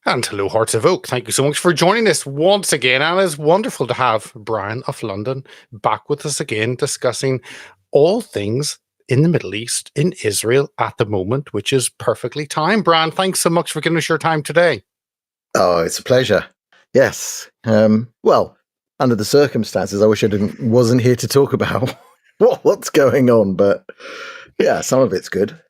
And hello, Hearts of Oak. Thank you so much for joining us once again. And it's wonderful to have Brian of London back with us again, discussing all things in the Middle East, in Israel at the moment, which is perfectly timed. Brian, thanks so much for giving us your time today. Oh, it's a pleasure. Yes. Well, under the circumstances, I wish I wasn't here to talk about what's going on, but yeah, some of it's good.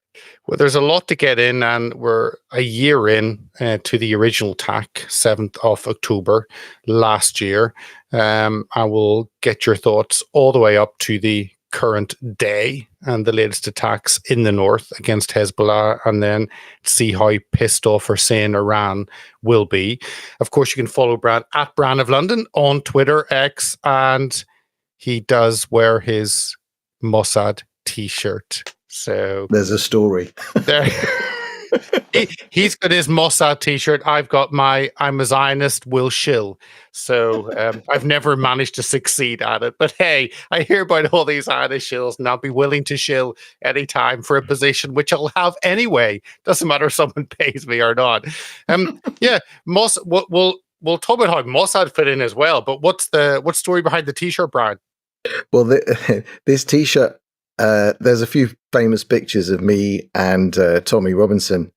Well, there's a lot to get in, and we're a year in to the original attack, 7th of October last year. I will get your thoughts all the way up to the current day and the latest attacks in the north against Hezbollah, and then see how pissed off or sane Iran will be. Of course, you can follow Brad at Brand of London on Twitter, X, and he does wear his Mossad T-shirt. So there's a story there. He's got his Mossad T-shirt. I've got my I'm a Zionist, will shill. So I've never managed to succeed at it. But hey, I hear about all these Zionist shills, and I'll be willing to shill anytime for a position which I'll have anyway. Doesn't matter if someone pays me or not. Yeah, we'll talk about how Mossad fit in as well. But what's story behind the T-shirt, Brian? Well, this T-shirt. There's a few famous pictures of me and Tommy Robinson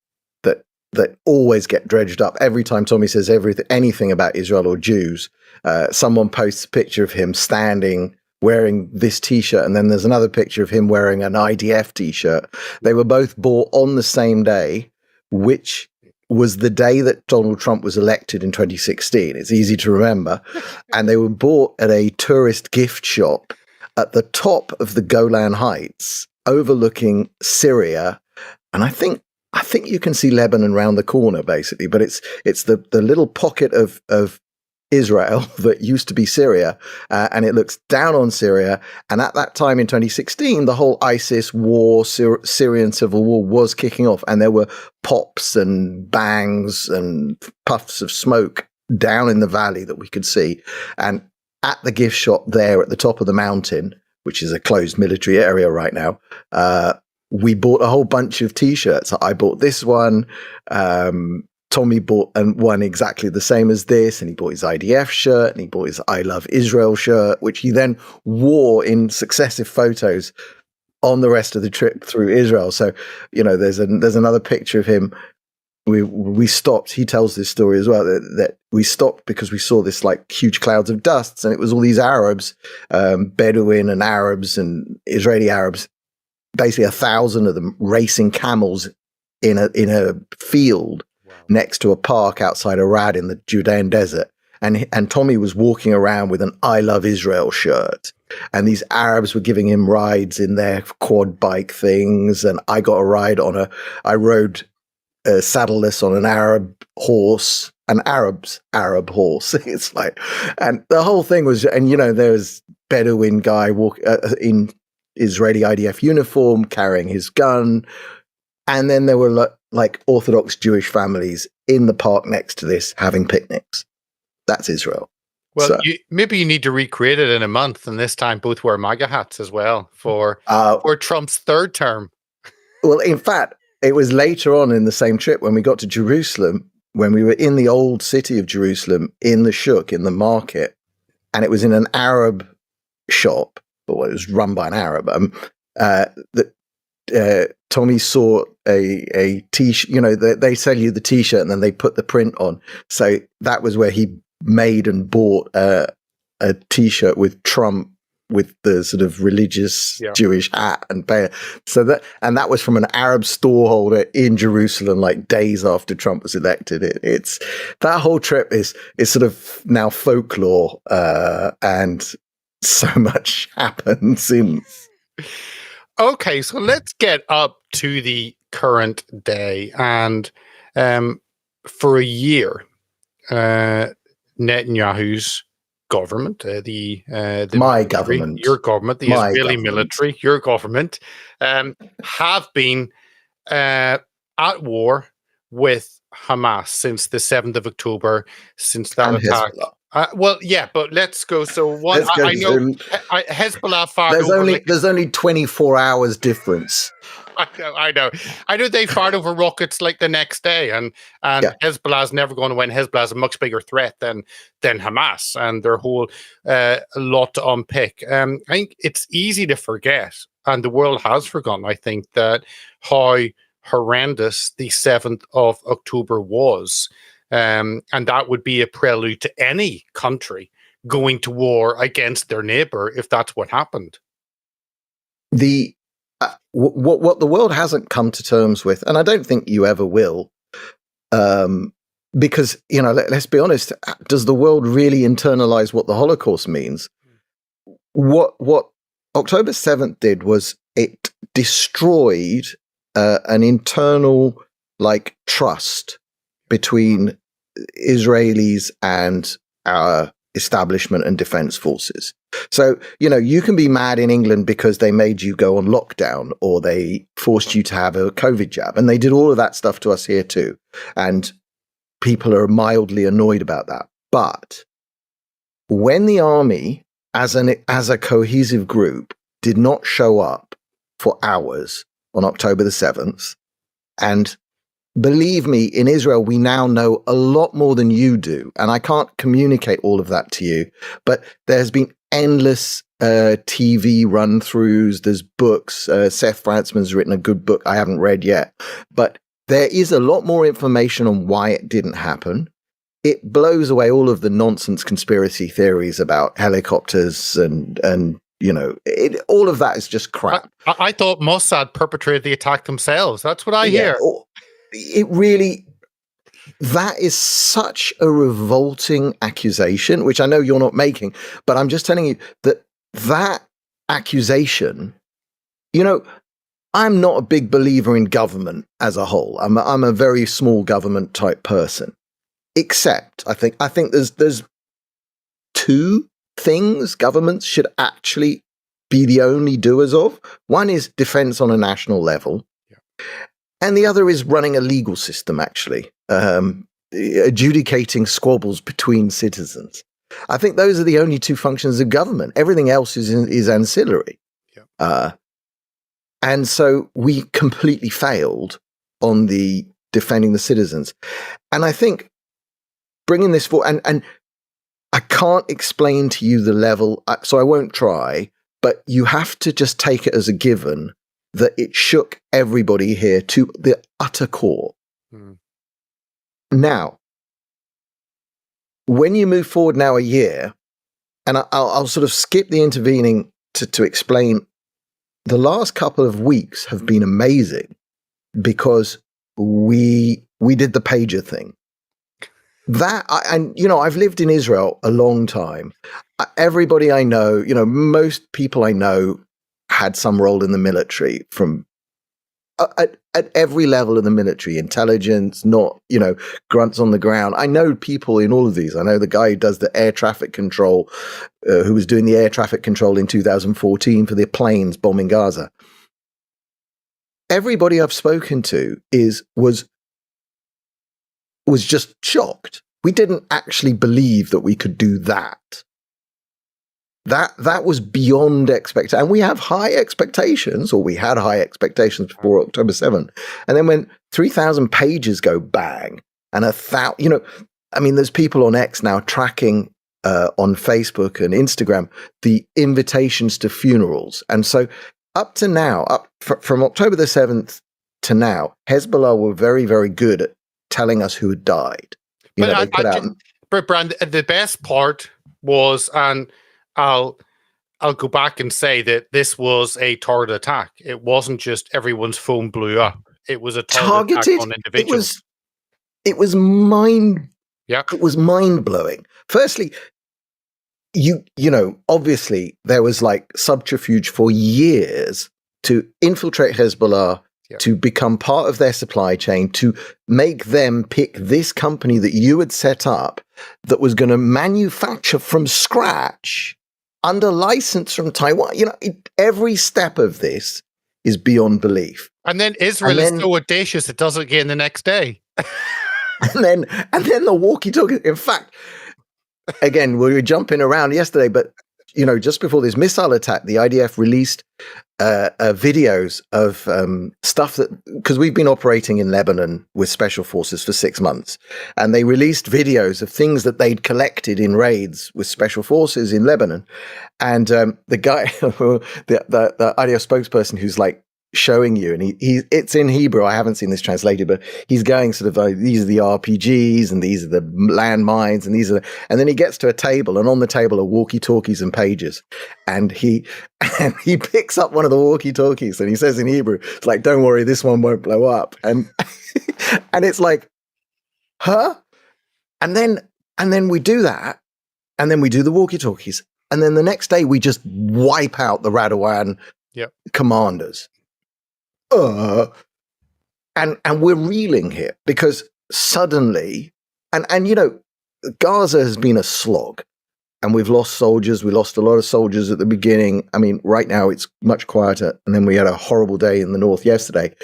that always get dredged up every time Tommy says anything about Israel or Jews. Someone posts a picture of him standing wearing this T-shirt, and then there's another picture of him wearing an IDF T-shirt. They were both bought on the same day, which was the day that Donald Trump was elected in 2016. It's easy to remember. And they were bought at a tourist gift shop at the top of the Golan Heights, overlooking Syria, and I think you can see Lebanon round the corner, basically. But it's the little pocket of Israel that used to be Syria, and it looks down on Syria. And at that time in 2016, the whole ISIS war, Syrian civil war, was kicking off, and there were pops and bangs and puffs of smoke down in the valley that we could see, and at the gift shop there at the top of the mountain, which is a closed military area right now, we bought a whole bunch of T-shirts. I bought this one. Tommy bought one exactly the same as this, and he bought his IDF shirt, and he bought his I Love Israel shirt, which he then wore in successive photos on the rest of the trip through Israel. So, there's another picture of him. We stopped. He tells this story as well, that we stopped because we saw this like huge clouds of dust, and it was all these Arabs, Bedouin and Arabs and Israeli Arabs, basically 1,000 of them racing camels in a field next to a park outside Arad in the Judean desert. And Tommy was walking around with an I Love Israel shirt, and these Arabs were giving him rides in their quad bike things, and I got a ride I rode saddleless on an Arab horse, an Arab horse. It's like, and the whole thing was, and there was Bedouin guy in Israeli IDF uniform carrying his gun, and then there were like Orthodox Jewish families in the park next to this having picnics. That's Israel. Well, so, maybe you need to recreate it in a month, and this time both wear MAGA hats as well for Trump's third term. Well, in fact, it was later on in the same trip when we got to Jerusalem, when we were in the old city of Jerusalem, in the shuk, in the market, and it was in an Arab shop, but it was run by an Arab, that Tommy saw a T-shirt, they sell you the T-shirt and then they put the print on. So that was where he made and bought a T-shirt with Trump, with the sort of religious Jewish hat and bear. So that was from an Arab storeholder in Jerusalem, like days after Trump was elected. It's that whole trip is sort of now folklore, and so much happened since. Okay, so let's get up to the current day, and for a year, Netanyahu's government, my government, your government, the Israeli military, your government, have been at war with Hamas since the 7th of October, since that attack. Well, yeah, but let's go. So one, I know Hezbollah fired. There's only 24 hours difference. I know. I know they fired over rockets like the next day, and Hezbollah's never going to win. Hezbollah's a much bigger threat than Hamas, and their whole lot to unpick. I think it's easy to forget, and the world has forgotten, I think, that how horrendous the 7th of October was. And that would be a prelude to any country going to war against their neighbor if that's what happened. What the world hasn't come to terms with, and I don't think you ever will, because, let's be honest, does the world really internalize what the Holocaust means? What October 7th did was it destroyed an internal trust between Israelis and our establishment and defense forces. So, you can be mad in England because they made you go on lockdown or they forced you to have a COVID jab. And they did all of that stuff to us here too. And people are mildly annoyed about that. But when the army, as a cohesive group, did not show up for hours on October the 7th, and believe me, in Israel, we now know a lot more than you do. And I can't communicate all of that to you, but there's been endless TV run-throughs. There's books. Seth Frantzman's written a good book I haven't read yet. But there is a lot more information on why it didn't happen. It blows away all of the nonsense conspiracy theories about helicopters and all of that is just crap. I thought Mossad perpetrated the attack themselves. That's what I hear. It really, that is such a revolting accusation, which I know you're not making, but I'm just telling you that accusation, I'm not a big believer in government as a whole. I'm a very small government type person, except I think there's two things governments should actually be the only doers of. One is defense on a national level. And the other is running a legal system, actually, adjudicating squabbles between citizens. I think those are the only two functions of government. Everything else is ancillary. And so we completely failed on the defending the citizens. And I think bringing this forward, and I can't explain to you the level, so I won't try, but you have to just take it as a given that it shook everybody here to the utter core. Now, when you move forward now a year, and I'll sort of skip the intervening to explain, the last couple of weeks have been amazing because we did the pager thing. I've lived in Israel a long time. Everybody I know, most people I know had some role in the military from at every level of the military, intelligence, not, grunts on the ground. I know people in all of these. I know the guy who does the air traffic control, who was doing the air traffic control in 2014 for the planes bombing Gaza. Everybody I've spoken to was just shocked. We didn't actually believe that we could do that. That was beyond expectation. And we have high expectations, or we had high expectations before October 7th. And then when 3,000 pages go bang, and 1,000, there's people on X now tracking on Facebook and Instagram the invitations to funerals. And so up to now, from October the 7th to now, Hezbollah were very, very good at telling us who had died. But Brand, the best part was, and I'll go back and say that this was a targeted attack. It wasn't just everyone's phone blew up. It was a targeted attack on individuals. It was mind blowing. Firstly, obviously there was subterfuge for years to infiltrate Hezbollah, to become part of their supply chain, to make them pick this company that you had set up that was going to manufacture from scratch under license from Taiwan. Every step of this is beyond belief. And then Israel is so audacious it does it again the next day. and then the walkie-talkie. In fact, again, we were jumping around yesterday, but just before this missile attack, the IDF released videos of stuff that, because we've been operating in Lebanon with special forces for 6 months, and they released videos of things that they'd collected in raids with special forces in Lebanon. And the guy, the IDF spokesperson, who's like showing you, and it's in Hebrew. I haven't seen this translated, but he's going sort of like, these are the RPGs and these are the landmines and and then he gets to a table, and on the table are walkie-talkies and pages, and he picks up one of the walkie-talkies and he says in Hebrew, it's like, don't worry, this one won't blow up. And and it's like, huh? And then we do that, and then we do the walkie-talkies, and then the next day we just wipe out the Radwan commanders. And we're reeling here because suddenly, and Gaza has been a slog, and we've lost soldiers. We lost a lot of soldiers at the beginning. I mean, right now it's much quieter, and then we had a horrible day in the north yesterday.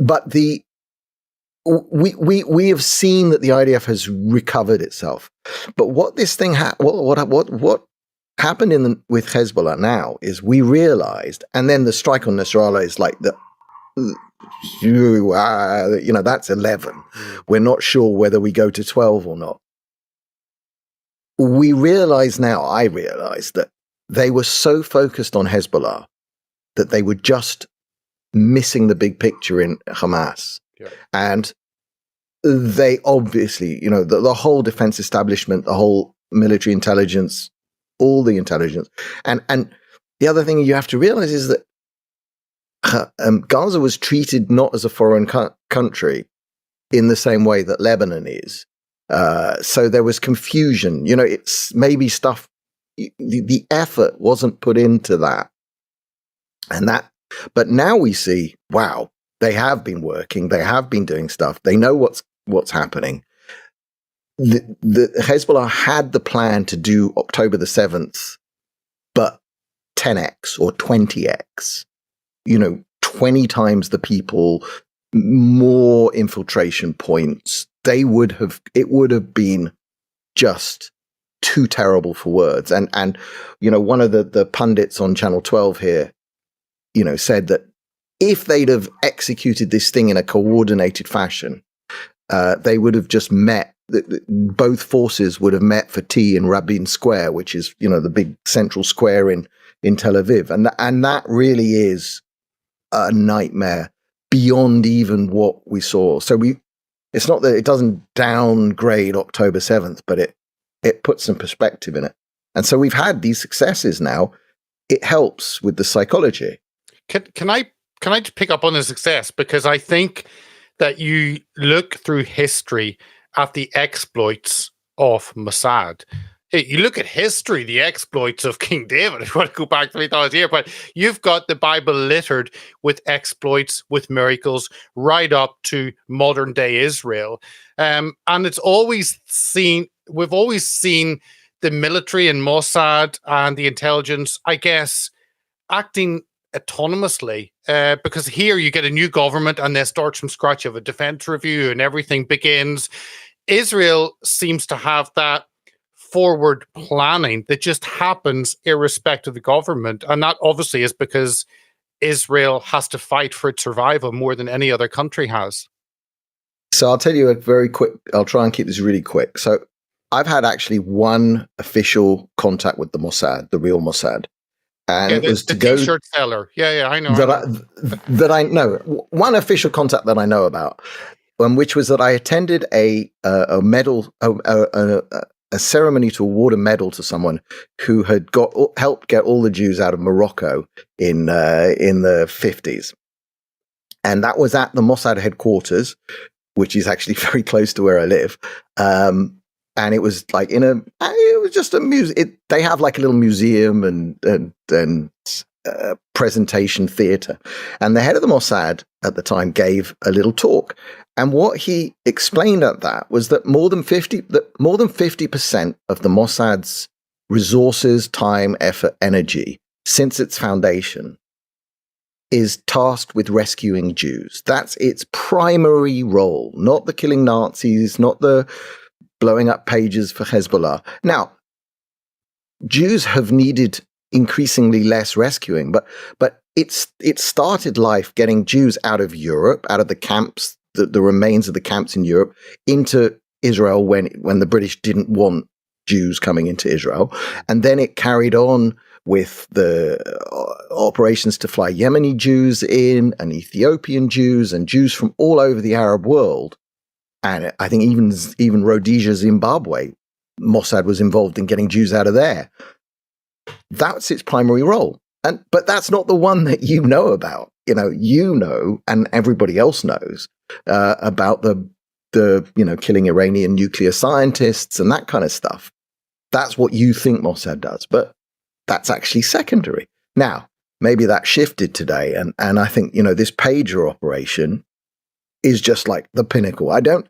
But we have seen that the IDF has recovered itself. But what this thing what happened with Hezbollah now is we realized, and then the strike on Nasrallah is like that's 11. We're not sure whether we go to 12 or not. I realize that they were so focused on Hezbollah that they were just missing the big picture in Hamas. Yeah. And they obviously, the whole defense establishment, the whole military intelligence, all the intelligence. And the other thing you have to realize is that Gaza was treated not as a foreign country in the same way that Lebanon is. So there was confusion. It's maybe stuff, the effort wasn't put into that. But now we see, wow, they have been working, they have been doing stuff, they know what's happening. The Hezbollah had the plan to do October the 7th, but 10x or 20x, 20 times the people, more infiltration points. It would have been just too terrible for words. And one of the pundits on Channel 12 here, said that if they'd have executed this thing in a coordinated fashion, they would have just met. Both forces would have met for tea in Rabin Square, which is, the big central square in Tel Aviv. And that really is a nightmare beyond even what we saw. So it's not that it doesn't downgrade October 7th, but it puts some perspective in it. And so we've had these successes now. It helps with the psychology. Can I just pick up on the success? Because I think that you look through history at the exploits of Mossad. You look at history, the exploits of King David, if you want to go back 3,000 years, but you've got the Bible littered with exploits, with miracles, right up to modern day Israel. And we've always seen the military and Mossad and the intelligence, I guess, acting autonomously, because here you get a new government and they start from scratch of a defense review and everything begins. Israel seems to have that forward planning that just happens irrespective of the government, and that obviously is because Israel has to fight for its survival more than any other country has. So I'll tell you I'll try and keep this really quick. So I've had actually one official contact with the Mossad, the real Mossad. And it was to go Tshirt seller. Yeah, I know. That I know. One official contact that I know about, which was that I attended a medal, a ceremony to award a medal to someone who had helped get all the Jews out of Morocco in the 50s, and that was at the Mossad headquarters, which is actually very close to where I live. And it was like it was just a museum. They have like a little museum and presentation theater. And the head of the Mossad at the time gave a little talk. And what he explained at that was that more than 50% of the Mossad's resources, time, effort, energy since its foundation is tasked with rescuing Jews. That's its primary role, not the killing Nazis, not the blowing up pages for Hezbollah. Now, Jews have needed increasingly less rescuing, but it started life getting Jews out of Europe, out of the camps, the remains of the camps in Europe, into Israel when the British didn't want Jews coming into Israel. And then it carried on with the operations to fly Yemeni Jews in, and Ethiopian Jews, and Jews from all over the Arab world. And I think even Rhodesia, Zimbabwe, Mossad was involved in getting Jews out of there. That's its primary role. But that's not the one that you know about. And everybody else knows about the killing Iranian nuclear scientists and that kind of stuff. That's what you think Mossad does, but that's actually secondary. Now, maybe that shifted today, and I think this pager operation is just like the pinnacle. I don't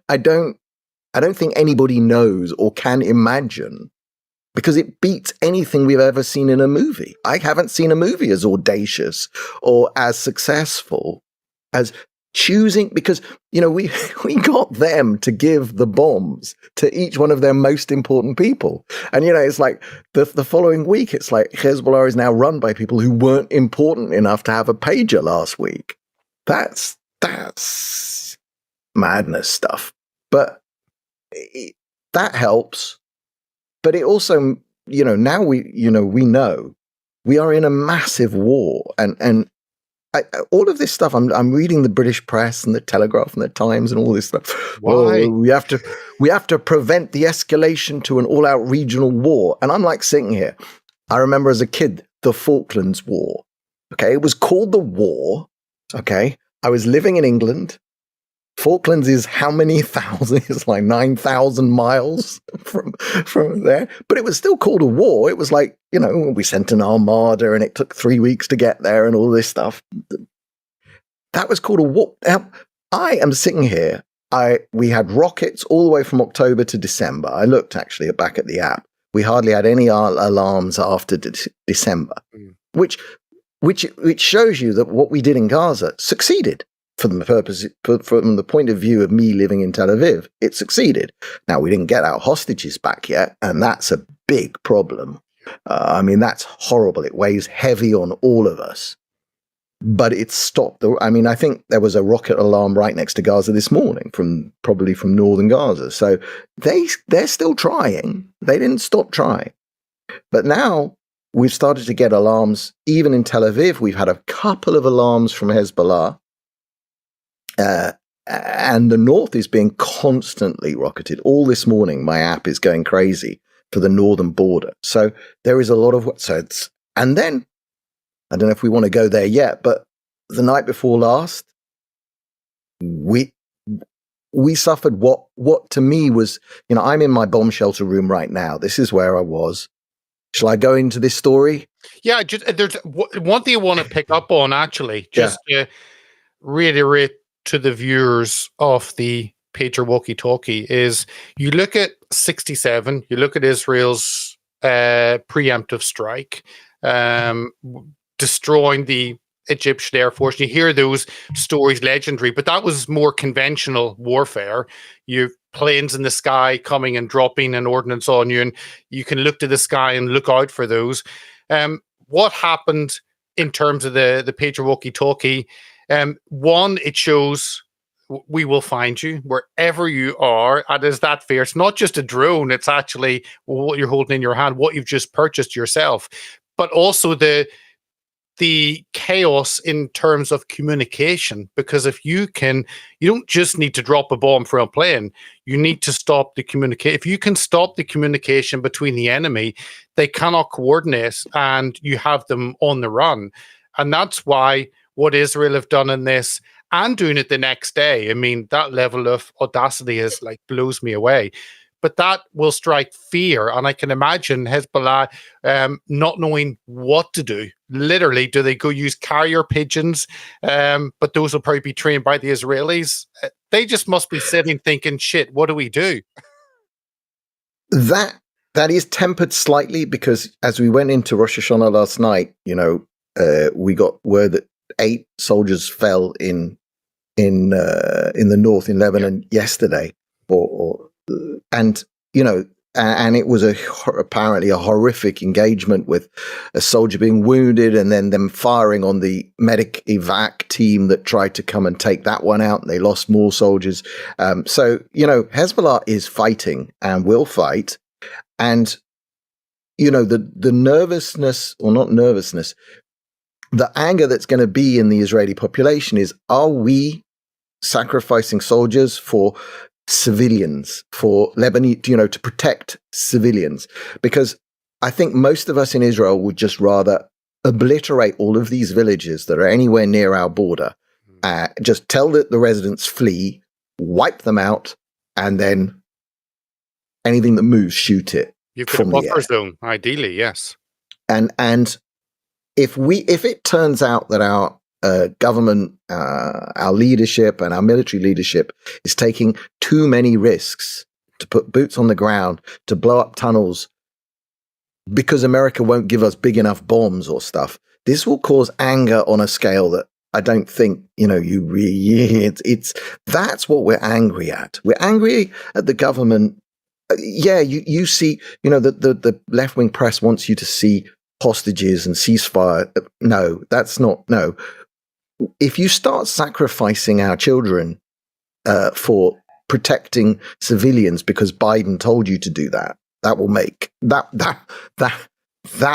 think anybody knows or can imagine, because it beats anything we've ever seen in a movie. I haven't seen a movie as audacious or as successful as choosing, because we got them to give the bombs to each one of their most important people, and it's like the following week it's like Hezbollah is now run by people who weren't important enough to have a pager last week. That's madness stuff, but that helps. But it also, now we know we are in a massive war, and all of this stuff. I'm reading the British press and the Telegraph and the Times and all this stuff. Why? We have to prevent the escalation to an all-out regional war. And I'm like sitting here. I remember as a kid the Falklands War. Okay, it was called the war. Okay, I was living in England. Falklands is how many thousand? It's like 9,000 miles from there. But it was still called a war. It was like, we sent an armada and it took 3 weeks to get there and all this stuff. That was called a war. Now, I am sitting here. We had rockets all the way from October to December. I looked actually back at the app. We hardly had any alarms after December, which shows you that what we did in Gaza succeeded. From the point of view of me living in Tel Aviv, it succeeded. Now, we didn't get our hostages back yet, and that's a big problem. That's horrible. It weighs heavy on all of us. But it stopped. I think there was a rocket alarm right next to Gaza this morning, probably from northern Gaza. So they're still trying. They didn't stop trying. But now we've started to get alarms. Even in Tel Aviv, we've had a couple of alarms from Hezbollah. And the north is being constantly rocketed. All this morning, my app is going crazy for the northern border. So there is a lot of and then I don't know if we want to go there yet, but the night before last, we suffered what to me was, I'm in my bomb shelter room right now. This is where I was. Shall I go into this story? Yeah, there's one thing I want to pick up on, actually, just to reiterate to the viewers of the Patriot Walkie-Talkie, is you look at 67, you look at Israel's preemptive strike, destroying the Egyptian Air Force. You hear those stories, legendary, but that was more conventional warfare. You planes in the sky coming and dropping an ordnance on you, and you can look to the sky and look out for those. What happened in terms of the Patriot Walkie-Talkie? One, it shows we will find you wherever you are. And is that fair? It's not just a drone. It's actually what you're holding in your hand, what you've just purchased yourself, but also the chaos in terms of communication. Because if you don't just need to drop a bomb from a plane, you need to stop the communication. If you can stop the communication between the enemy, they cannot coordinate and you have them on the run. And that's why what Israel have done in this and doing it the next day, that level of audacity is blows me away. But that will strike fear. And I can imagine Hezbollah not knowing what to do. Literally, do they go use carrier pigeons? But those will probably be trained by the Israelis. They just must be sitting thinking, shit, what do we do? That is tempered slightly, because as we went into Rosh Hashanah last night, we got word that 8 soldiers fell in the north in Lebanon yesterday, and and it was apparently a horrific engagement with a soldier being wounded and then them firing on the medic evac team that tried to come and take that one out. And they lost more soldiers. So, Hezbollah is fighting and will fight. And, the nervousness, or not nervousness, the anger that's going to be in the Israeli population is, are we sacrificing soldiers for civilians, for Lebanese, to protect civilians? Because I think most of us in Israel would just rather obliterate all of these villages that are anywhere near our border, just tell the residents flee, wipe them out, and then anything that moves, shoot it. You've got a buffer zone, ideally, yes. And if it turns out that our government, our leadership and our military leadership is taking too many risks to put boots on the ground, to blow up tunnels because America won't give us big enough bombs or stuff, this will cause anger on a scale that I don't think, that's what we're angry at. We're angry at the government. You see, the left-wing press wants you to see hostages and ceasefire. No, that's not, no. If you start sacrificing our children for protecting civilians because Biden told you to do that, that will make that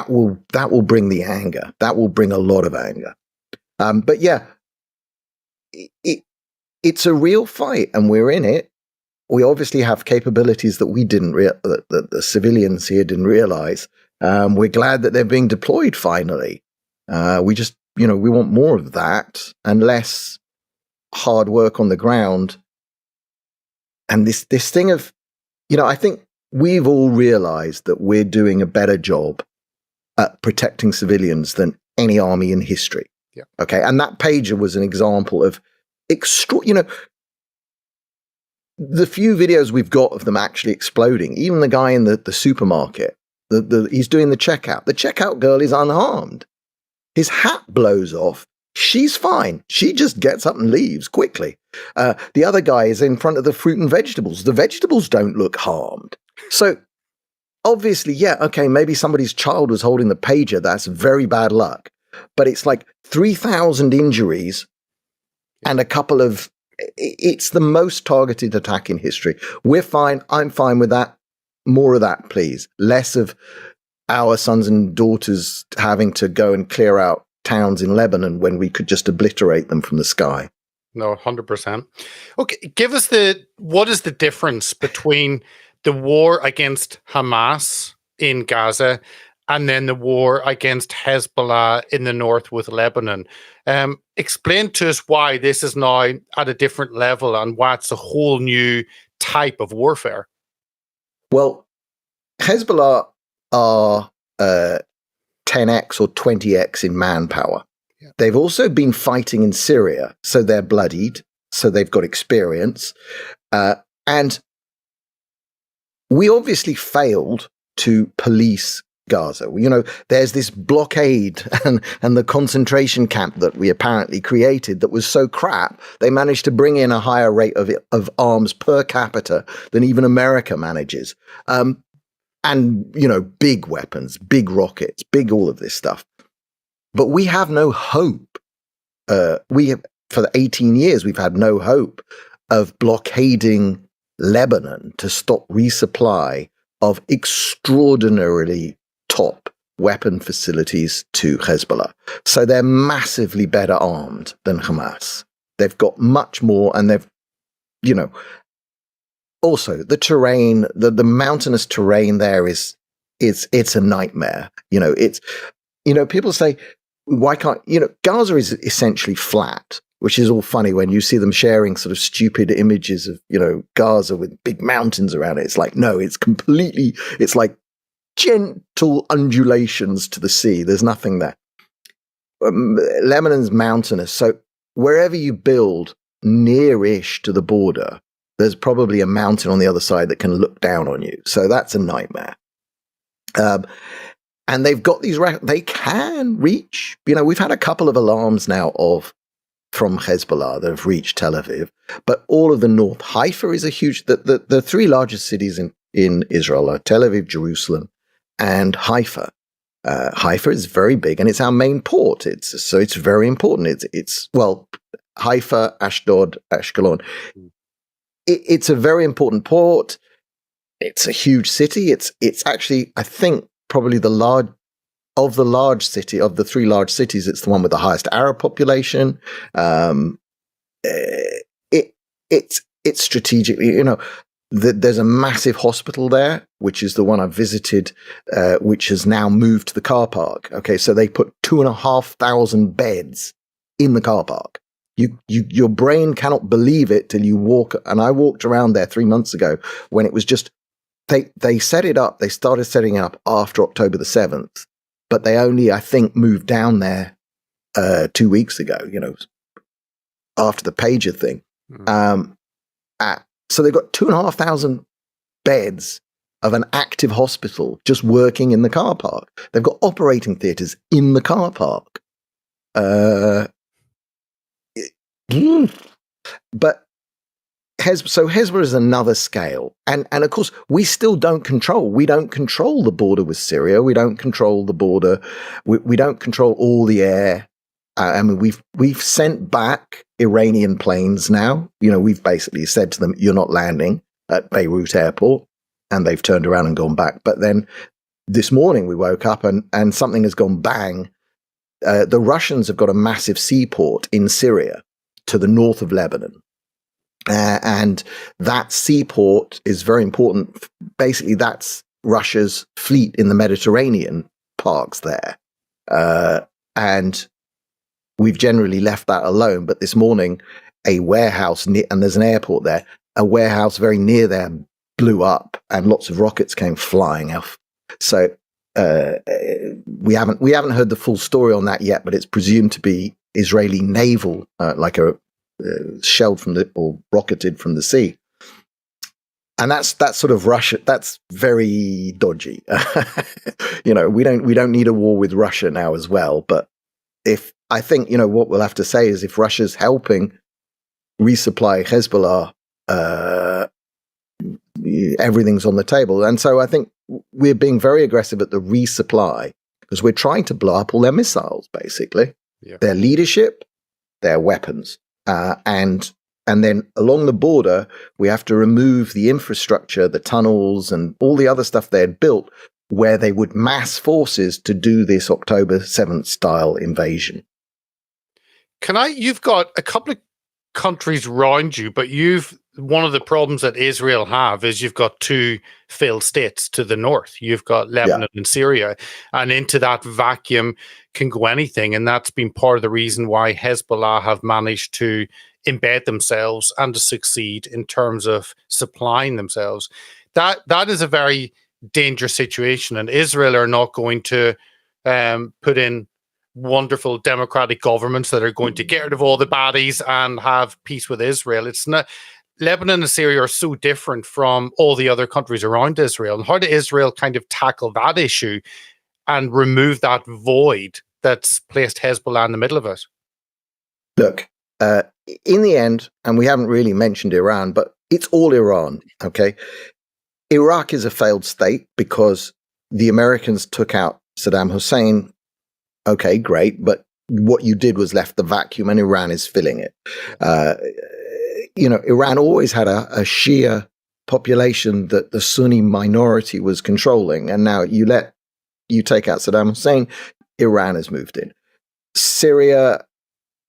will bring the anger. That will bring a lot of anger. But yeah, it's a real fight, and we're in it. We obviously have capabilities that we didn't that the civilians here didn't realize. We're glad that they're being deployed finally. We just, we want more of that and less hard work on the ground. And this thing of, I think we've all realized that we're doing a better job at protecting civilians than any army in history. Yeah. Okay. And that pager was an example of the few videos we've got of them actually exploding. Even the guy in the supermarket, he's doing the checkout. The checkout girl is unharmed. His hat blows off. She's fine. She just gets up and leaves quickly. The other guy is in front of the fruit and vegetables. The vegetables don't look harmed. So obviously, yeah, okay, maybe somebody's child was holding the pager. That's very bad luck. But it's like 3,000 injuries and a couple of... It's the most targeted attack in history. We're fine. I'm fine with that. More of that, please. Less of our sons and daughters having to go and clear out towns in Lebanon when we could just obliterate them from the sky. No, 100%. Okay, give us what is the difference between the war against Hamas in Gaza and then the war against Hezbollah in the north with Lebanon? Explain to us why this is now at a different level and why it's a whole new type of warfare. Well, Hezbollah are 10x or 20x in manpower. Yeah. They've also been fighting in Syria, so they're bloodied, so they've got experience. And we obviously failed to police Gaza. There's this blockade and the concentration camp that we apparently created that was so crap, they managed to bring in a higher rate of arms per capita than even America manages. And, big weapons, big rockets, big all of this stuff. But we have no hope. For the 18 years, we've had no hope of blockading Lebanon to stop resupply of extraordinarily top weapon facilities to Hezbollah. So they're massively better armed than Hamas. They've got much more, and they've, also the terrain, the mountainous terrain there it's a nightmare. People say, why can't, Gaza is essentially flat, which is all funny when you see them sharing sort of stupid images of, Gaza with big mountains around it. It's like, no, it's like gentle undulations to the sea. There's nothing there. Lebanon's mountainous. So wherever you build near-ish to the border, there's probably a mountain on the other side that can look down on you. So that's a nightmare. And they've got these, they can reach, we've had a couple of alarms now from Hezbollah that have reached Tel Aviv, but all of the north, Haifa is a huge, the three largest cities in Israel are Tel Aviv, Jerusalem, and Haifa. Haifa is very big, and it's our main port. It's very important. It's Haifa, Ashdod, Ashkelon. It's a very important port. It's a huge city. It's actually, I think, probably the large city of the three large cities. It's the one with the highest Arab population. It's strategically, there's a massive hospital there, which is the one I visited, which has now moved to the car park. Okay, so they put 2,500 beds in the car park. Your brain cannot believe it till you walk. And I walked around there 3 months ago when it was just, they set it up. They started setting it up after October the 7th, but they only, I think, moved down there 2 weeks ago, after the pager thing. So they've got 2,500 beds of an active hospital just working in the car park. They've got operating theaters in the car park. But Hezbollah is another scale. And of course, we don't control the border with Syria. We don't control the border. We don't control all the air. We've sent back Iranian planes now. We've basically said to them, you're not landing at Beirut airport, and they've turned around and gone back. But then this morning we woke up and something has gone bang. The Russians have got a massive seaport in Syria to the north of Lebanon. And that seaport is very important. Basically, that's Russia's fleet in the Mediterranean parks there. And we've generally left that alone. But this morning, a warehouse, and there's an airport there, a warehouse very near there blew up and lots of rockets came flying off. So we haven't heard the full story on that yet, but it's presumed to be Israeli naval, like a shelled from or rocketed from the sea. And that's sort of Russia. That's very dodgy. We don't need a war with Russia now as well. But I think what we'll have to say is if Russia's helping resupply Hezbollah, everything's on the table. And so I think we're being very aggressive at the resupply because we're trying to blow up all their missiles, basically, their leadership, their weapons. And then along the border, we have to remove the infrastructure, the tunnels, and all the other stuff they had built where they would mass forces to do this October 7th style invasion. You've got a couple of countries around you, but one of the problems that Israel have is you've got two failed states to the north. You've got Lebanon and Syria, and into that vacuum can go anything. And that's been part of the reason why Hezbollah have managed to embed themselves and to succeed in terms of supplying themselves. That is a very dangerous situation, and Israel are not going to put in wonderful democratic governments that are going to get rid of all the baddies and have peace with Israel. It's not. Lebanon and Syria are so different from all the other countries around Israel. And how did Israel kind of tackle that issue and remove that void that's placed Hezbollah in the middle of it? Look, in the end, and we haven't really mentioned Iran, but it's all Iran, okay? Iraq is a failed state because the Americans took out Saddam Hussein. Okay, great, but what you did was left the vacuum and Iran is filling it. Iran always had a Shia population that the Sunni minority was controlling, and now you take out Saddam Hussein, Iran has moved in. Syria,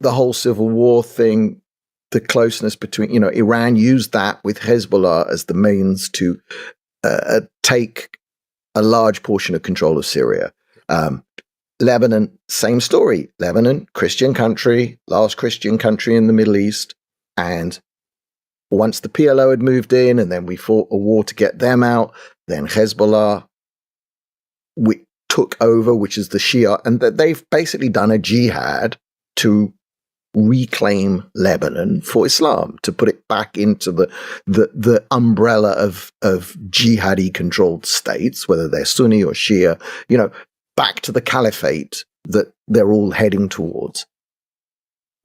the whole civil war thing, the closeness between, Iran used that with Hezbollah as the means to take a large portion of control of Syria. Lebanon, same story. Lebanon, Christian country, last Christian country in the Middle East. And once the PLO had moved in and then we fought a war to get them out, then Hezbollah took over, which is the Shia. And they've basically done a jihad to reclaim Lebanon for Islam, to put it back into the umbrella of jihadi controlled states, whether they're Sunni or Shia, back to the caliphate that they're all heading towards.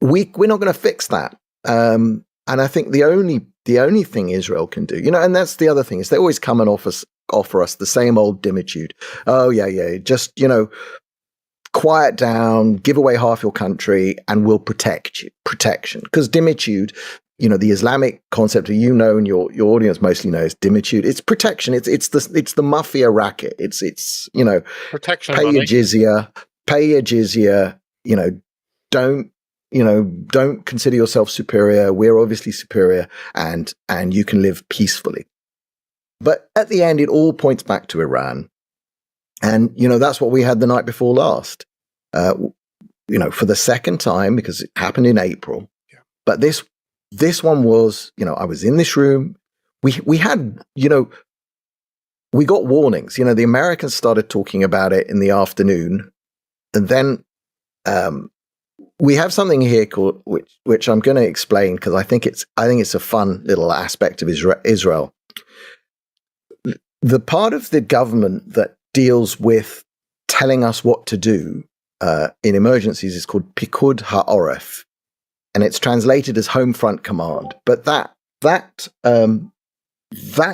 We're not going to fix that. And I think the only the only thing Israel can do, and that's the other thing, is they always come and offer us the same old dimitude. Oh, yeah, just, quiet down, give away half your country, and we'll protect you. Protection. Because dimitude, the Islamic concept, and your audience mostly knows dimitude. It's protection. It's the mafia racket. It's protection. Pay your jizya. Don't consider yourself superior. We're obviously superior, and you can live peacefully. But at the end, it all points back to Iran. And, that's what we had the night before last, for the second time, because it happened in April. Yeah. But this one was, I was in this room. We had, we got warnings. The Americans started talking about it in the afternoon. And then we have something here called, which I'm going to explain, because I think it's a fun little aspect of Israel. The part of the government that deals with telling us what to do in emergencies is called Pikud HaOref, and it's translated as Home Front Command. But that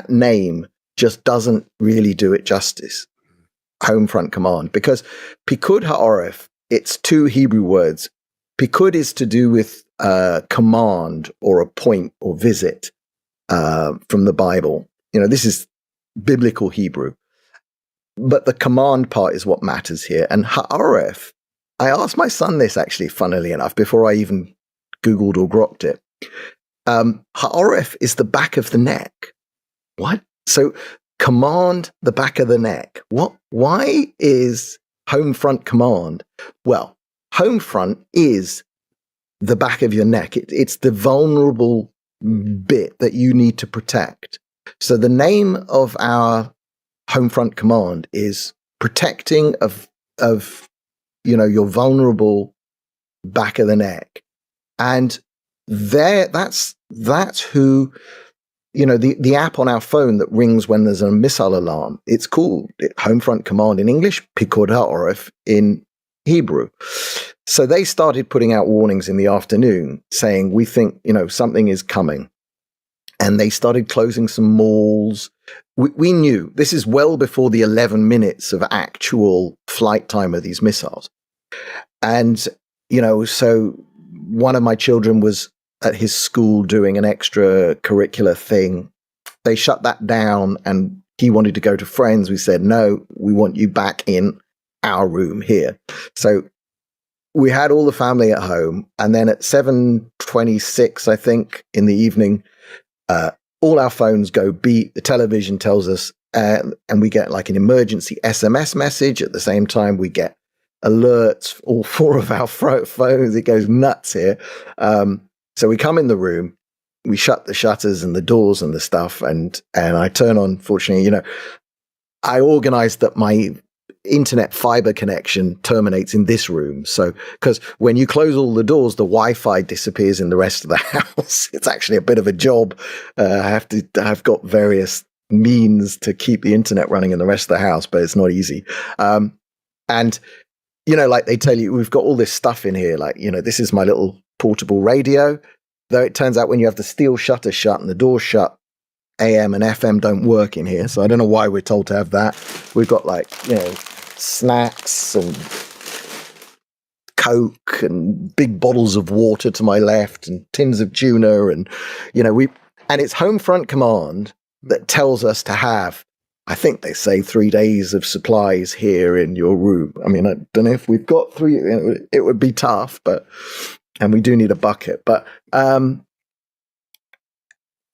name just doesn't really do it justice. Home Front Command, because Pikud HaOref, it's two Hebrew words. Pikud is to do with command or a point or visit from the Bible. This is biblical Hebrew. But the command part is what matters here. And Ha'aref, I asked my son this, actually, funnily enough, before I even Googled or grokked it. Ha'aref is the back of the neck. What? So command, the back of the neck. What? Why is home front command? Well, home front is the back of your neck. It's the vulnerable bit that you need to protect. So the name of our home front command is protecting of your vulnerable back of the neck. And that's who, the app on our phone that rings when there's a missile alarm, it's called Home Front Command in English, Pikud HaOref in Hebrew. So they started putting out warnings in the afternoon saying, we think, something is coming. And they started closing some malls. We knew this is well before the 11 minutes of actual flight time of these missiles. And, so one of my children was at his school doing an extracurricular thing. They shut that down and he wanted to go to friends. We said, no, we want you back in our room here. So we had all the family at home. And then at 7:26, I think, in the evening, all our phones go beep. The television tells us, and we get like an emergency SMS message. At the same time, we get alerts, all four of our phones. It goes nuts here. So we come in the room, we shut the shutters and the doors and the stuff, and I turn on, fortunately, I organized that my internet fiber connection terminates in this room. So, because when you close all the doors, the Wi-Fi disappears in the rest of the house. It's actually a bit of a job. I've got various means to keep the internet running in the rest of the house, but it's not easy. And, like they tell you, we've got all this stuff in here. Like, this is my little portable radio. Though it turns out when you have the steel shutter shut and the door shut, AM and FM don't work in here. So I don't know why we're told to have that. We've got snacks and Coke and big bottles of water to my left and tins of tuna. And, and it's Home Front Command that tells us to have, I think they say 3 days of supplies here in your room. I mean, I don't know if we've got 3, it would be tough, and we do need a bucket, but,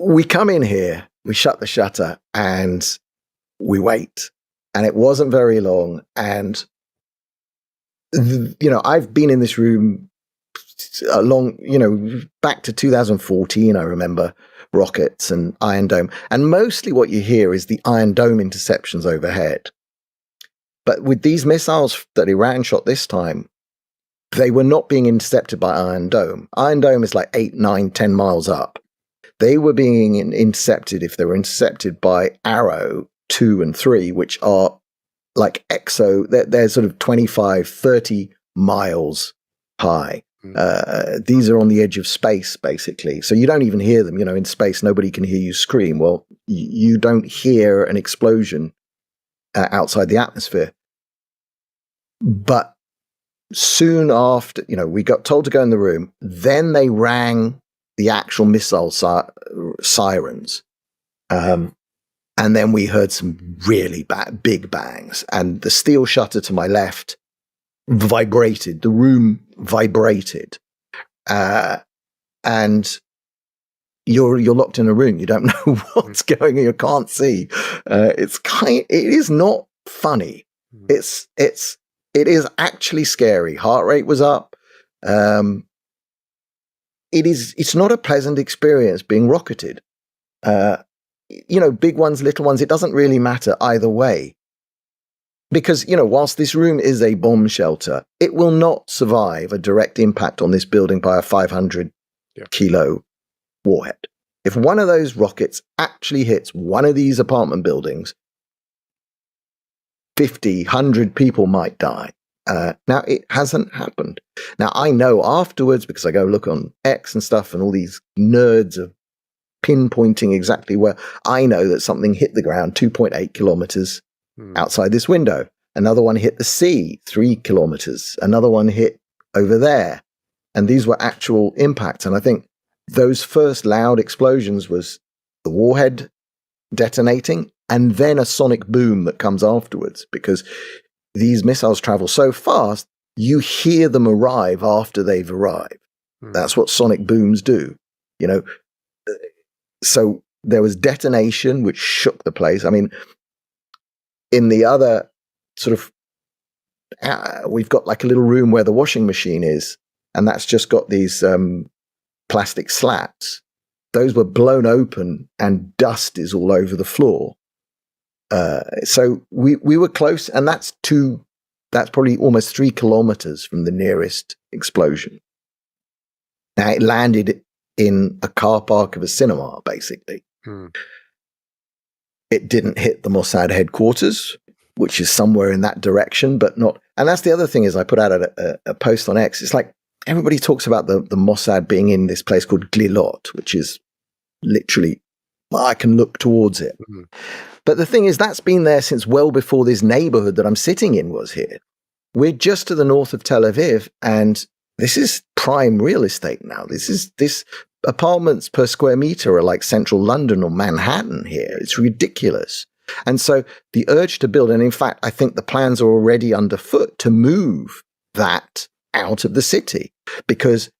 we come in here, we shut the shutter and we wait. And it wasn't very long. And, I've been in this room back to 2014, I remember rockets and Iron Dome. And mostly what you hear is the Iron Dome interceptions overhead. But with these missiles that Iran shot this time, they were not being intercepted by Iron Dome. Iron Dome is like 8, 9, 10 miles up. They were being intercepted, if they were intercepted, by Arrow 2 and 3, which are like they're sort of 25, 30 miles high. These are on the edge of space, basically. So you don't even hear them. In space, nobody can hear you scream. Well, you don't hear an explosion outside the atmosphere. But soon after, we got told to go in the room. Then they rang the actual missile sirens. And then we heard some really big bangs. And the steel shutter to my left vibrated. The room vibrated. And you're locked in a room. You don't know what's going on. You can't see. It is not funny. It is actually scary. Heart rate was up. It's not a pleasant experience being rocketed. Big ones, little ones, it doesn't really matter either way. Because, whilst this room is a bomb shelter, it will not survive a direct impact on this building by a 500 kilo warhead. If one of those rockets actually hits one of these apartment buildings, 50, 100 people might die. Now, it hasn't happened. Now, I know afterwards, because I go look on X and stuff, and all these nerds are pinpointing exactly where, I know that something hit the ground 2.8 kilometers outside this window. Another one hit the sea 3 kilometers. Another one hit over there. And these were actual impacts. And I think those first loud explosions was the warhead detonating, and then a sonic boom that comes afterwards, because these missiles travel so fast, you hear them arrive after they've arrived. That's what sonic booms do, So there was detonation, which shook the place. I mean, in the other sort of, we've got like a little room where the washing machine is, and that's just got these plastic slats. Those were blown open, and dust is all over the floor. So we were close, and that's probably almost 3 kilometers from the nearest explosion. Now, it landed in a car park of a cinema, basically. It didn't hit the Mossad headquarters, which is somewhere in that direction, but not. And that's the other thing, is I put out a post on X. It's like everybody talks about the Mossad being in this place called Glilot, which is literally, I can look towards it. But the thing is, that's been there since well before this neighborhood that I'm sitting in was here. We're just to the north of Tel Aviv, and this is prime real estate now. This apartments per square meter are like central London or Manhattan here. It's ridiculous. And so the urge to build, and in fact, I think the plans are already underfoot to move that out of the city, because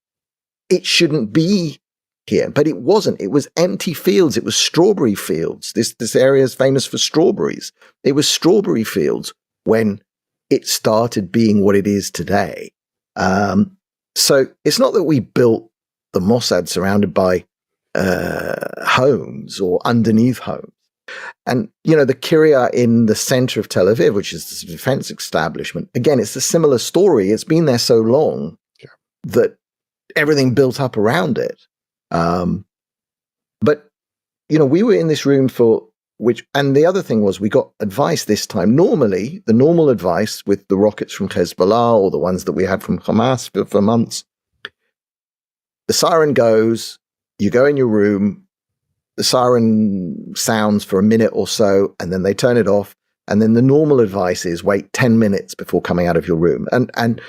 it shouldn't be here. But it wasn't. It was empty fields. It was strawberry fields. This area is famous for strawberries. It was strawberry fields when it started being what it is today. So it's not that we built the Mossad surrounded by homes or underneath homes. And, the Kiryat in the center of Tel Aviv, which is the defense establishment, again, it's a similar story. It's been there so long that everything built up around it. But, we were in this room and the other thing was, we got advice this time. Normally, the normal advice with the rockets from Hezbollah or the ones that we had from Hamas for months, the siren goes, you go in your room, the siren sounds for a minute or so, and then they turn it off. And then the normal advice is wait 10 minutes before coming out of your room. And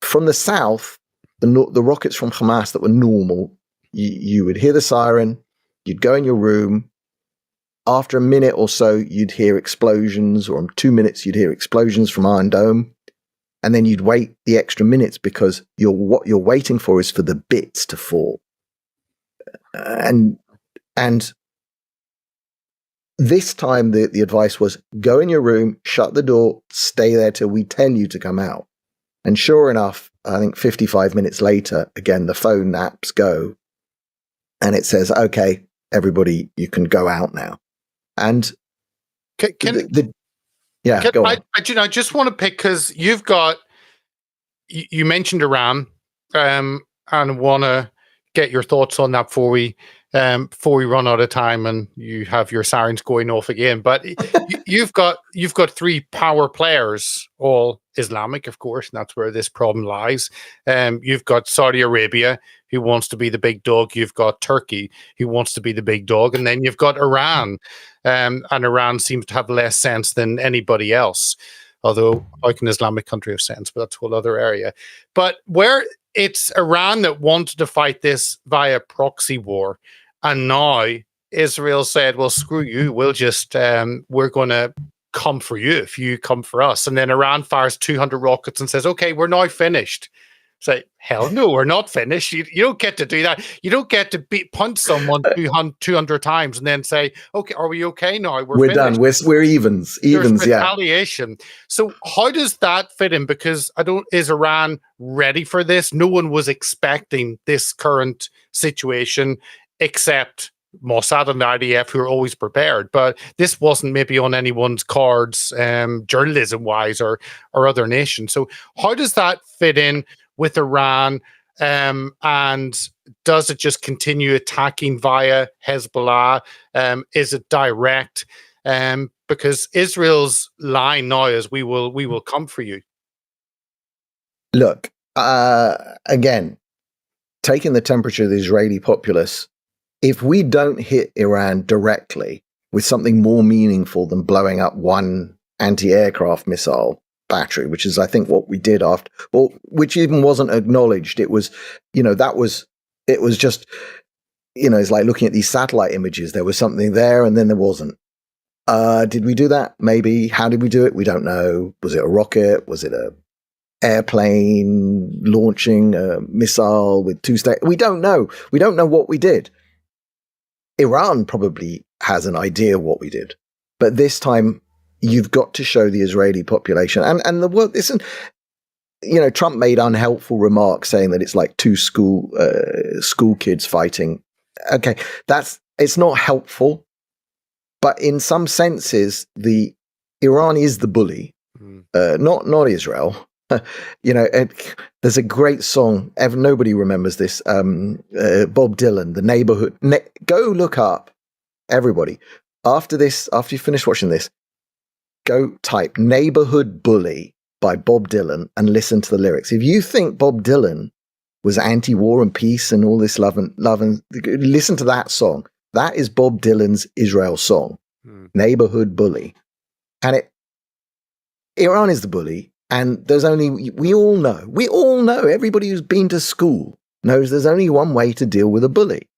from the south, the rockets from Hamas that were normal, you would hear the siren, you'd go in your room. After a minute or so, you'd hear explosions, or in 2 minutes, you'd hear explosions from Iron Dome. And then you'd wait the extra minutes, because what you're waiting for is for the bits to fall. And this time, the advice was go in your room, shut the door, stay there till we tell you to come out. And sure enough, I think 55 minutes later, again, the phone apps go, and it says, okay, everybody, you can go out now. And go on. I just want to pick, because you mentioned Iran, and want to get your thoughts on that before we before we run out of time and you have your sirens going off again. But you've got three power players, all Islamic, of course, and that's where this problem lies. You've got Saudi Arabia, who wants to be the big dog. You've got Turkey, who wants to be the big dog, and then you've got Iran, and Iran seems to have less sense than anybody else. Although, like an Islamic country of sense, but that's a whole other area. But where it's Iran that wanted to fight this via proxy war, and now Israel said, well, screw you, we'll just, we're going to come for you if you come for us. And then Iran fires 200 rockets and says, okay, we're now finished. Say, hell no, we're not finished. You don't get to do that. You don't get to punch someone 200 times and then say, okay, are we okay now? We're done. We're evens. Evens, yeah. Retaliation. So how does that fit in? Because is Iran ready for this? No one was expecting this current situation except Mossad and the IDF, who are always prepared. But this wasn't maybe on anyone's cards, journalism-wise or other nations. So how does that fit in with Iran, and does it just continue attacking via Hezbollah? Is it direct? Because Israel's line now is we will come for you. Look, again, taking the temperature of the Israeli populace, if we don't hit Iran directly with something more meaningful than blowing up one anti-aircraft missile battery, which is, I think, what we did after, well, which even wasn't acknowledged. It was, it was just, it's like looking at these satellite images. There was something there and then there wasn't. Did we do that? Maybe. How did we do it? We don't know. Was it a rocket? Was it a airplane launching a missile with two stages? We don't know. We don't know what we did. Iran probably has an idea what we did. But this time, you've got to show the Israeli population. And the world isn't, Trump made unhelpful remarks saying that it's like two school kids fighting. Okay, it's not helpful. But in some senses, Iran is the bully, not Israel. There's a great song. Nobody remembers this. Bob Dylan, The Neighborhood. Go look up, everybody. After you finish watching this, go type Neighborhood Bully by Bob Dylan and listen to the lyrics. If you think Bob Dylan was anti-war and peace and all this love and listen to that song. That is Bob Dylan's Israel song, Neighborhood Bully. And Iran is the bully. And we all know, everybody who's been to school knows there's only one way to deal with a bully.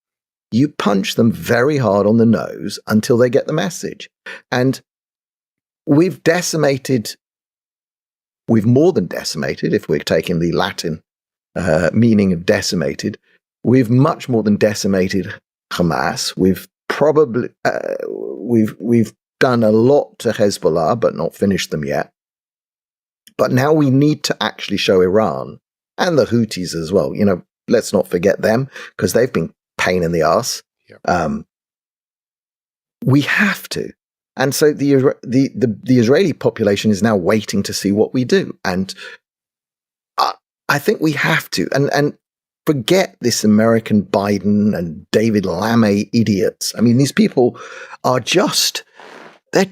You punch them very hard on the nose until they get the message. And we've more than decimated, if we're taking the Latin meaning of decimated. We've much more than decimated Hamas. We've probably, we've done a lot to Hezbollah, but not finished them yet. But now we need to actually show Iran and the Houthis as well. Let's not forget them because they've been pain in the ass. Yep. We have to. And so the Israeli population is now waiting to see what we do. And I think we have to. And forget this American Biden and David Lamé idiots. I mean, these people are they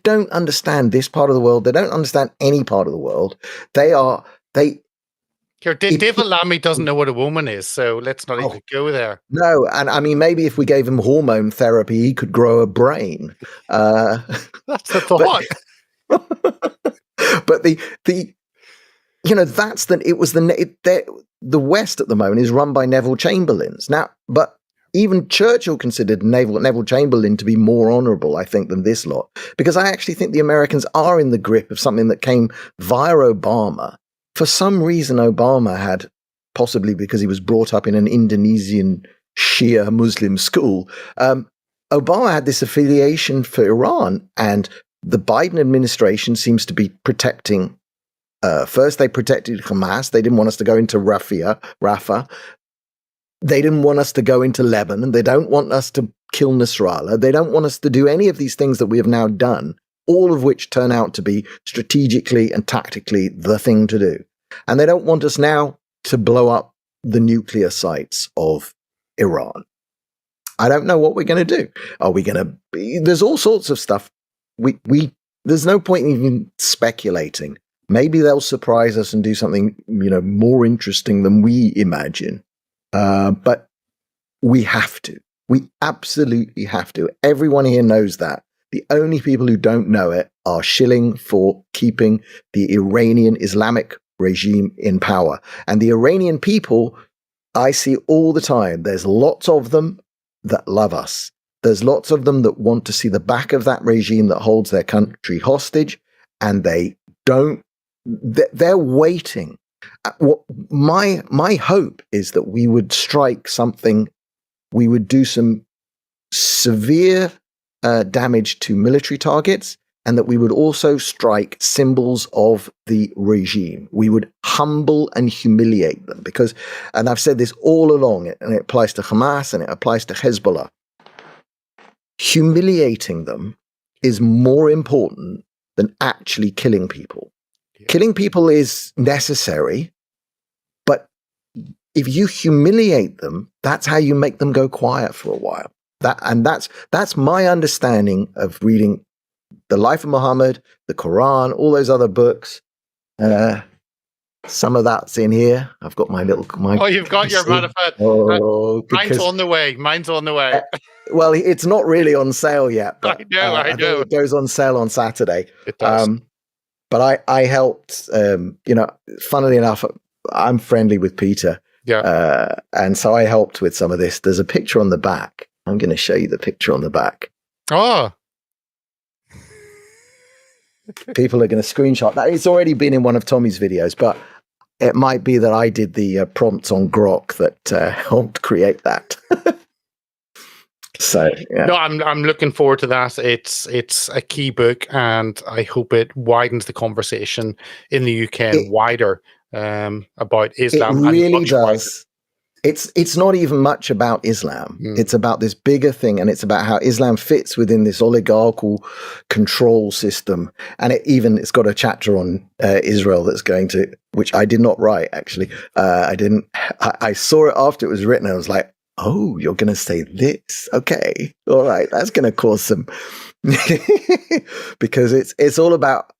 don't understand this part of the world. They don't understand any part of the world. David Lamé doesn't know what a woman is, so let's not even go there. No, and I mean, maybe if we gave him hormone therapy, he could grow a brain. That's the thought. But the West at the moment is run by Neville Chamberlains now, but even Churchill considered Neville Chamberlain to be more honourable, I think, than this lot, because I actually think the Americans are in the grip of something that came via Obama. For some reason, Obama had, possibly because he was brought up in an Indonesian Shia Muslim school, Obama had this affiliation for Iran, and the Biden administration seems to be protecting. First, they protected Hamas. They didn't want us to go into Rafah. They didn't want us to go into Lebanon. They don't want us to kill Nasrallah. They don't want us to do any of these things that we have now done, all of which turn out to be strategically and tactically the thing to do. And they don't want us now to blow up the nuclear sites of Iran. I don't know what we're going to do. Are we going to? There's all sorts of stuff. There's no point in even speculating. Maybe they'll surprise us and do something, more interesting than we imagine. But we have to. We absolutely have to. Everyone here knows that. The only people who don't know it are shilling for keeping the Iranian Islamic regime in power. And the Iranian people, I see all the time. There's lots of them that love us. There's lots of them that want to see the back of that regime that holds their country hostage, and they don't. They're waiting. My hope is that we would strike something. We would do some severe damage to military targets, and that we would also strike symbols of the regime. We would humble and humiliate them because, and I've said this all along, and it applies to Hamas and it applies to Hezbollah. Humiliating them is more important than actually killing people. Yeah. Killing people is necessary, but if you humiliate them, that's how you make them go quiet for a while. That's my understanding of reading the Life of Muhammad, the Quran, all those other books. Some of that's in here. I've got my little. You've got your manifest. Mine's on the way. Mine's on the way. Well, it's not really on sale yet, but I know. It goes on sale on Saturday. It does. But I helped. Funnily enough, I'm friendly with Peter. Yeah. And so I helped with some of this. There's a picture on the back. I'm going to show you the picture on the back. Oh. People are going to screenshot that. It's already been in one of Tommy's videos, but it might be that I did the prompts on Grok that helped create that. So, yeah. No, I'm looking forward to that. It's a key book, and I hope it widens the conversation in the UK and wider about Islam. It really does. It's not even much about Islam. It's about this bigger thing, and it's about how Islam fits within this oligarchical control system. And it's got a chapter on Israel that's going to, which I did not write, actually. I saw it after it was written, and I was like, oh, you're going to say this? Okay. All right. That's going to cause some, because it's all about,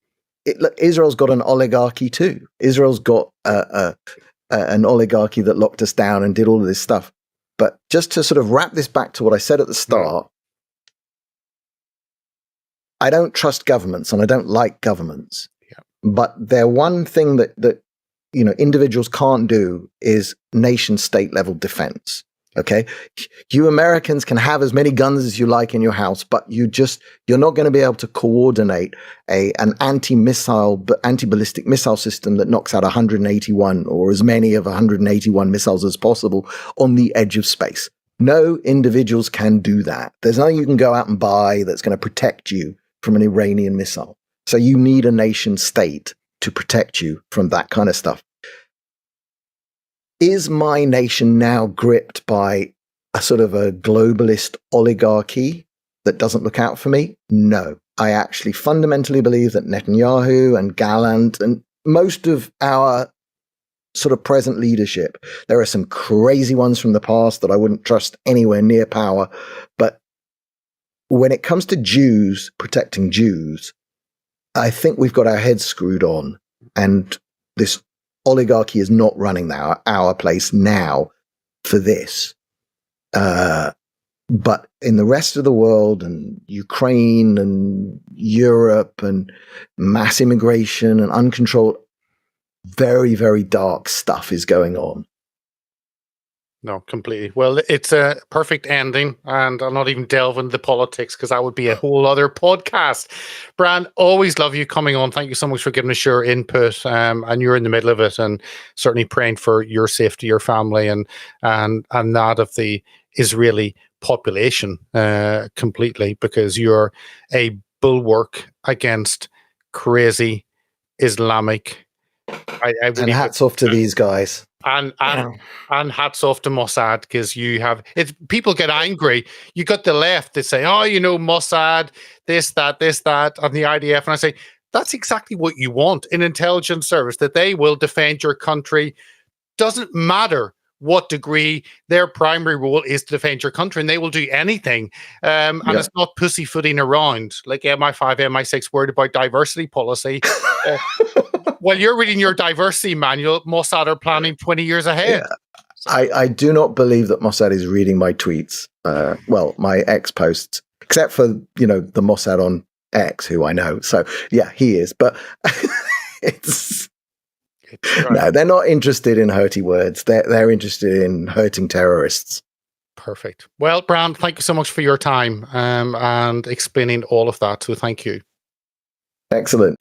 look, Israel's got an oligarchy too. Israel's got an oligarchy that locked us down and did all of this stuff. But just to sort of wrap this back to what I said at the start, I don't trust governments and I don't like governments. Yeah. But they're one thing that individuals can't do is nation state level defense. Okay, you Americans can have as many guns as you like in your house, but you're not going to be able to coordinate an anti-ballistic missile system that knocks out 181 or as many of 181 missiles as possible on the edge of space. No individuals can do that. There's nothing you can go out and buy that's going to protect you from an Iranian missile. So you need a nation state to protect you from that kind of stuff. Is my nation now gripped by a sort of a globalist oligarchy that doesn't look out for me? No. I actually fundamentally believe that Netanyahu and Gallant and most of our sort of present leadership, there are some crazy ones from the past that I wouldn't trust anywhere near power. But when it comes to Jews, protecting Jews, I think we've got our heads screwed on. And this oligarchy is not running our place now for this. But in the rest of the world and Ukraine and Europe and mass immigration and uncontrolled, very, very dark stuff is going on. No, completely. Well, it's a perfect ending, and I'll not even delve into the politics because that would be a whole other podcast. Bran, always love you coming on. Thank you so much for giving us your input, and you're in the middle of it, and certainly praying for your safety, your family, and that of the Israeli population completely, because you're a bulwark against crazy Islamic. And hats off to these guys. And hats off to Mossad, because people get angry. You got the left that say, Mossad, this, that, and the IDF. And I say, that's exactly what you want, an intelligence service, that they will defend your country. Doesn't matter what degree their primary role is to defend your country, and they will do anything. And it's not pussyfooting around like MI5, MI6 worried about diversity policy. While you're reading your diversity manual, Mossad are planning 20 years ahead. Yeah. I do not believe that Mossad is reading my tweets, my X posts, except for, the Mossad on X, who I know. So, yeah, he is. But no, they're not interested in hurty words. They're interested in hurting terrorists. Perfect. Well, Bran, thank you so much for your time and explaining all of that. So thank you. Excellent.